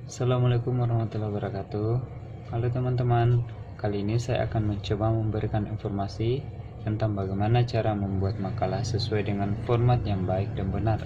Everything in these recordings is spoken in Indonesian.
Assalamualaikum warahmatullahi wabarakatuh. Halo teman-teman, kali ini saya akan mencoba memberikan informasi tentang bagaimana cara membuat makalah sesuai dengan format yang baik dan benar,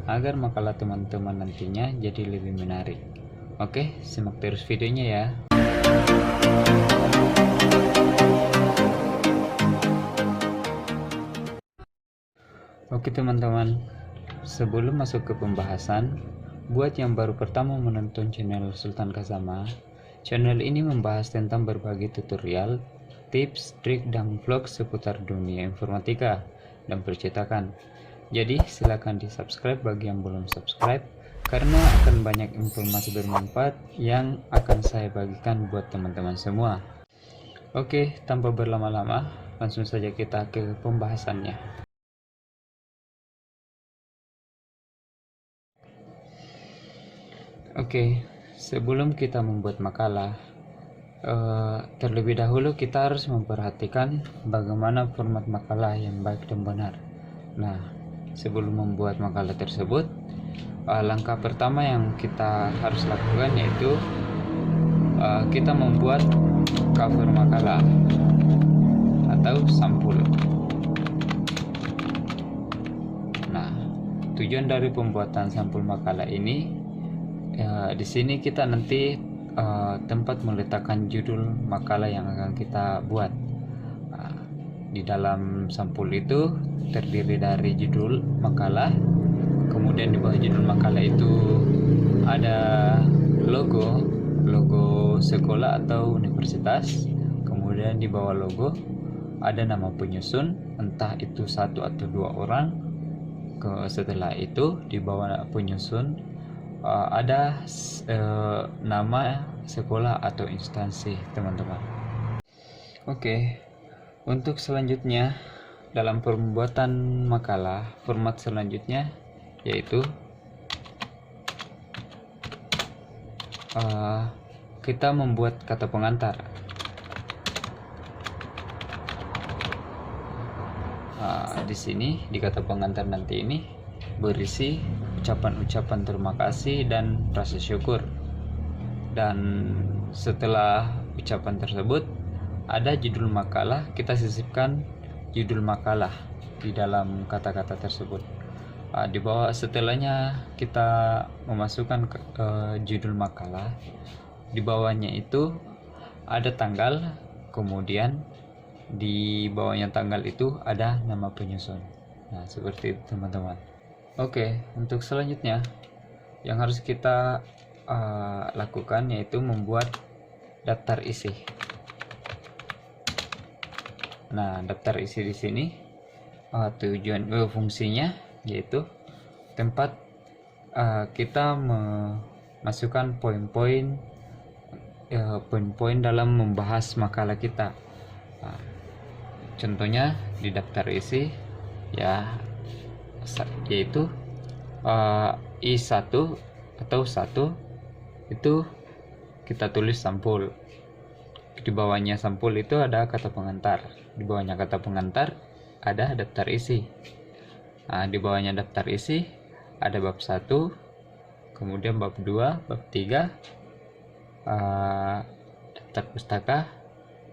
agar makalah teman-teman nantinya jadi lebih menarik. Oke, simak terus videonya ya. Oke teman-teman, sebelum masuk ke pembahasan, buat yang baru pertama menonton channel Sultan Kazama, channel ini membahas tentang berbagai tutorial, tips, trik, dan vlog seputar dunia informatika dan percetakan. Jadi silakan di subscribe bagi yang belum subscribe, karena akan banyak informasi bermanfaat yang akan saya bagikan buat teman-teman semua. Oke, tanpa berlama-lama, langsung saja kita ke pembahasannya. Oke, sebelum kita membuat makalah, terlebih dahulu kita harus memperhatikan bagaimana format makalah yang baik dan benar. Nah, sebelum membuat makalah tersebut, langkah pertama yang kita harus lakukan yaitu kita membuat cover makalah atau sampul. Nah, tujuan dari pembuatan sampul makalah ini, di sini kita nanti tempat meletakkan judul makalah yang akan kita buat. Di dalam sampul itu terdiri dari judul makalah, kemudian di bawah judul makalah itu ada logo sekolah atau universitas, kemudian di bawah logo ada nama penyusun, entah itu satu atau dua orang. Setelah itu di bawah penyusun ada nama sekolah atau instansi teman-teman. Oke, untuk selanjutnya dalam pembuatan makalah, format selanjutnya yaitu kita membuat kata pengantar. Di sini di kata pengantar nanti ini berisi ucapan-ucapan terima kasih dan rasa syukur. Dan setelah ucapan tersebut ada judul makalah, kita sisipkan judul makalah di dalam kata-kata tersebut. Di bawah setelahnya kita memasukkan judul makalah, di bawahnya itu ada tanggal, kemudian di bawahnya tanggal itu ada nama penyusun. Nah, seperti itu teman-teman. Oke, untuk selanjutnya yang harus kita lakukan yaitu membuat daftar isi. Nah, daftar isi di sini fungsinya yaitu tempat kita memasukkan poin-poin dalam membahas makalah kita. Contohnya di daftar isi ya, yaitu I1 atau 1 itu kita tulis sampul. Di bawahnya sampul itu ada kata pengantar, di bawahnya kata pengantar ada daftar isi. Di bawahnya daftar isi ada bab 1, kemudian bab 2, bab 3, daftar pustaka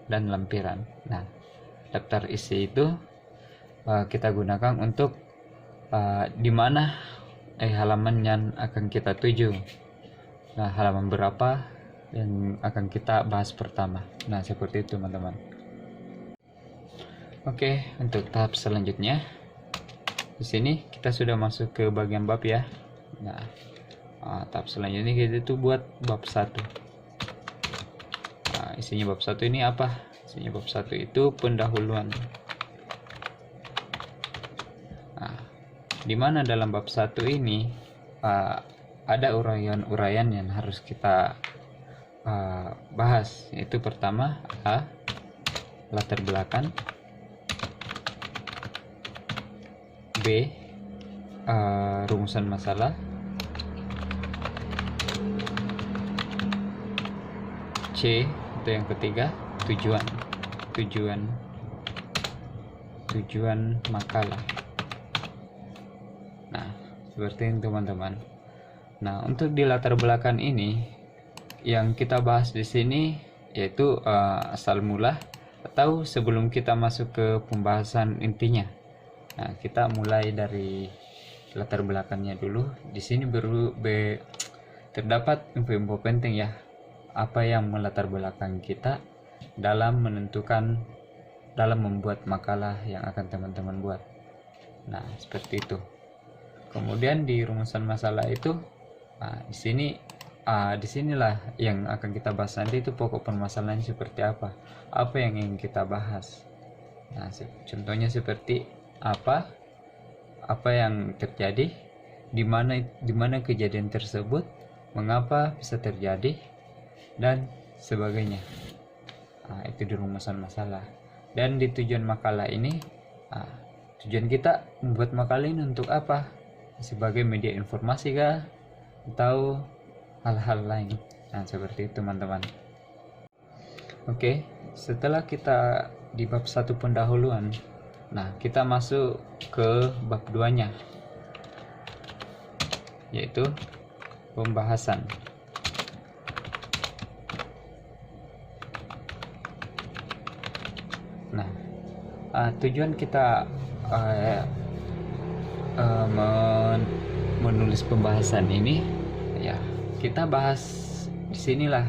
dan lampiran. Nah, daftar isi itu kita gunakan untuk di mana halaman yang akan kita tuju. Nah, halaman berapa yang akan kita bahas pertama. Nah, seperti itu teman-teman. Oke, untuk tahap selanjutnya di sini kita sudah masuk ke bagian bab ya. Nah, tahap selanjutnya kita itu buat bab 1. Isinya bab 1 ini apa? Isinya bab 1 itu pendahuluan. Di mana dalam bab 1 ini ada uraian-uraian yang harus kita bahas, yaitu pertama latar belakang, B rumusan masalah, C itu yang ketiga tujuan makalah. Nah, seperti ini teman-teman. Nah, untuk di latar belakang ini yang kita bahas di sini yaitu asal mula atau sebelum kita masuk ke pembahasan intinya. Nah, kita mulai dari latar belakangnya dulu. Di sini terdapat info-info penting ya, apa yang melatar belakang kita dalam membuat makalah yang akan teman-teman buat. Nah, seperti itu. Kemudian di rumusan masalah itu, disinilah yang akan kita bahas nanti, itu pokok permasalahannya seperti apa yang ingin kita bahas. Nah, contohnya seperti apa yang terjadi, di mana kejadian tersebut, mengapa bisa terjadi, dan sebagainya. Itu di rumusan masalah. Dan di tujuan makalah ini, tujuan kita membuat makalah ini untuk apa? Sebagai media informasi kah? Atau hal-hal lain? Nah, seperti itu teman-teman. Oke, setelah kita di bab 1 pendahuluan, nah kita masuk ke bab 2-nya, yaitu pembahasan. Nah, tujuan kita menulis pembahasan ini ya, kita bahas di sinilah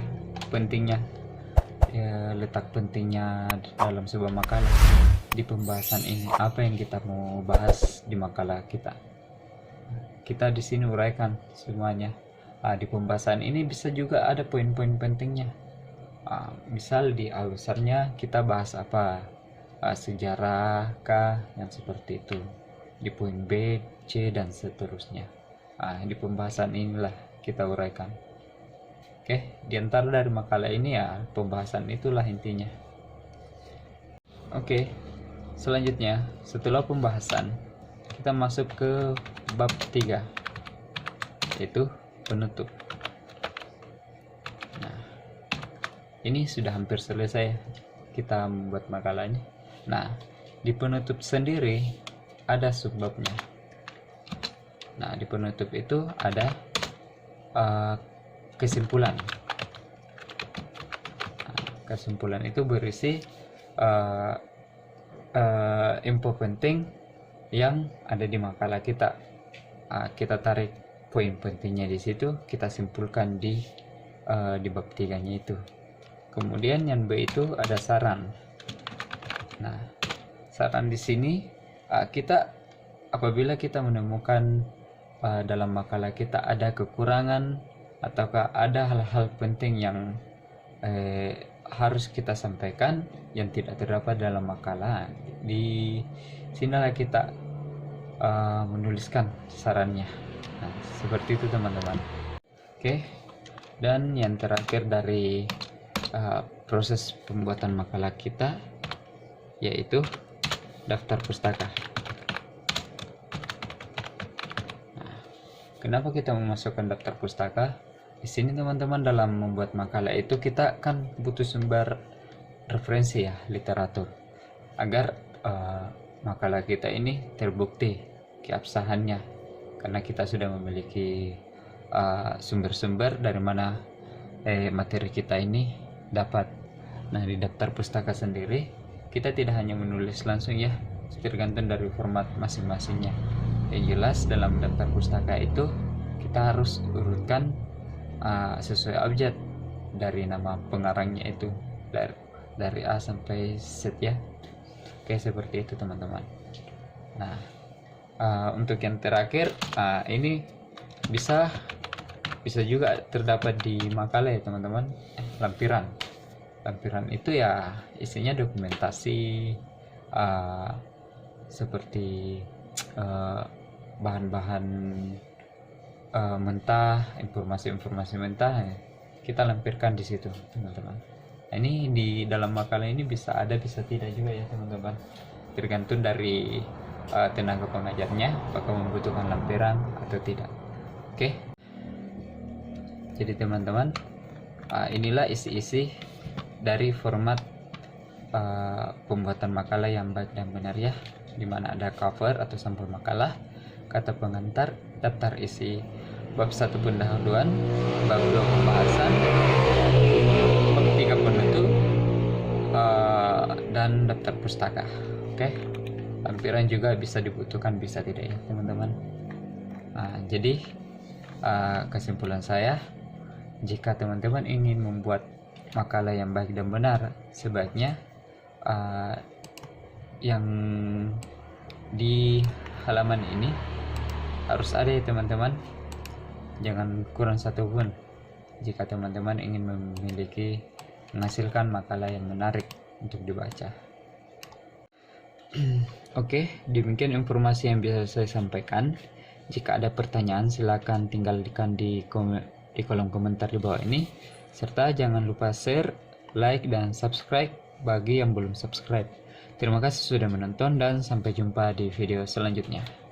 pentingnya ya, letak pentingnya dalam sebuah makalah. Di pembahasan ini, apa yang kita mau bahas di makalah kita di sini uraikan semuanya. Di pembahasan ini bisa juga ada poin-poin pentingnya. Misal di alasannya kita bahas apa, sejarah kah, yang seperti itu. Di poin B, C, dan seterusnya. Di pembahasan inilah kita uraikan. Oke, di antara dari makalah ini ya, pembahasan itulah intinya. Oke, selanjutnya setelah pembahasan, kita masuk ke bab 3, yaitu penutup. Nah, ini sudah hampir selesai kita membuat makalahnya. Nah, di penutup sendiri ada subbabnya. Nah, di penutup itu ada kesimpulan. Kesimpulan itu berisi info penting yang ada di makalah kita. Kita tarik poin pentingnya di situ, kita simpulkan di bab 3-nya itu. Kemudian yang B itu ada saran. Nah, saran di sini kita apabila kita menemukan dalam makalah kita ada kekurangan ataukah ada hal-hal penting yang harus kita sampaikan yang tidak terdapat dalam makalah, di sinilah kita menuliskan sarannya. Nah, seperti itu teman-teman. Oke, dan yang terakhir dari proses pembuatan makalah kita yaitu daftar pustaka. Nah, kenapa kita memasukkan daftar pustaka? Di sini teman-teman, dalam membuat makalah itu kita kan butuh sumber referensi ya, literatur, agar makalah kita ini terbukti keabsahannya, karena kita sudah memiliki sumber-sumber dari mana materi kita ini dapat. Nah, di daftar pustaka sendiri kita tidak hanya menulis langsung ya, tergantung dari format masing-masingnya. Yang jelas dalam daftar pustaka itu kita harus urutkan sesuai abjad dari nama pengarangnya itu, dari A sampai Z ya. Oke, seperti itu teman-teman. Nah, untuk yang terakhir, ini bisa juga terdapat di makalah ya teman-teman. Lampiran itu ya isinya dokumentasi seperti bahan-bahan mentah, informasi-informasi mentah ya, kita lampirkan di situ teman-teman. Ini di dalam makalah ini bisa ada, bisa tidak juga ya teman-teman, tergantung dari tenaga pengajarnya apakah membutuhkan lampiran atau tidak. Oke, jadi teman-teman, inilah isi-isi dari format pembuatan makalah yang baik dan benar ya, dimana ada cover atau sampul makalah, kata pengantar, daftar isi, bab 1 pendahuluan, bab 2 pembahasan, daftar pustaka. Oke, lampiran juga bisa dibutuhkan, bisa tidak ya teman-teman. Nah, jadi kesimpulan saya, jika teman-teman ingin membuat makalah yang baik dan benar, sebaiknya yang di halaman ini harus ada ya teman-teman, jangan kurang satu pun jika teman-teman ingin menghasilkan makalah yang menarik untuk dibaca. Oke, demikian informasi yang bisa saya sampaikan. Jika ada pertanyaan silakan tinggalkan di kolom komentar di bawah ini, serta jangan lupa share, like, dan subscribe bagi yang belum subscribe. Terima kasih sudah menonton dan sampai jumpa di video selanjutnya.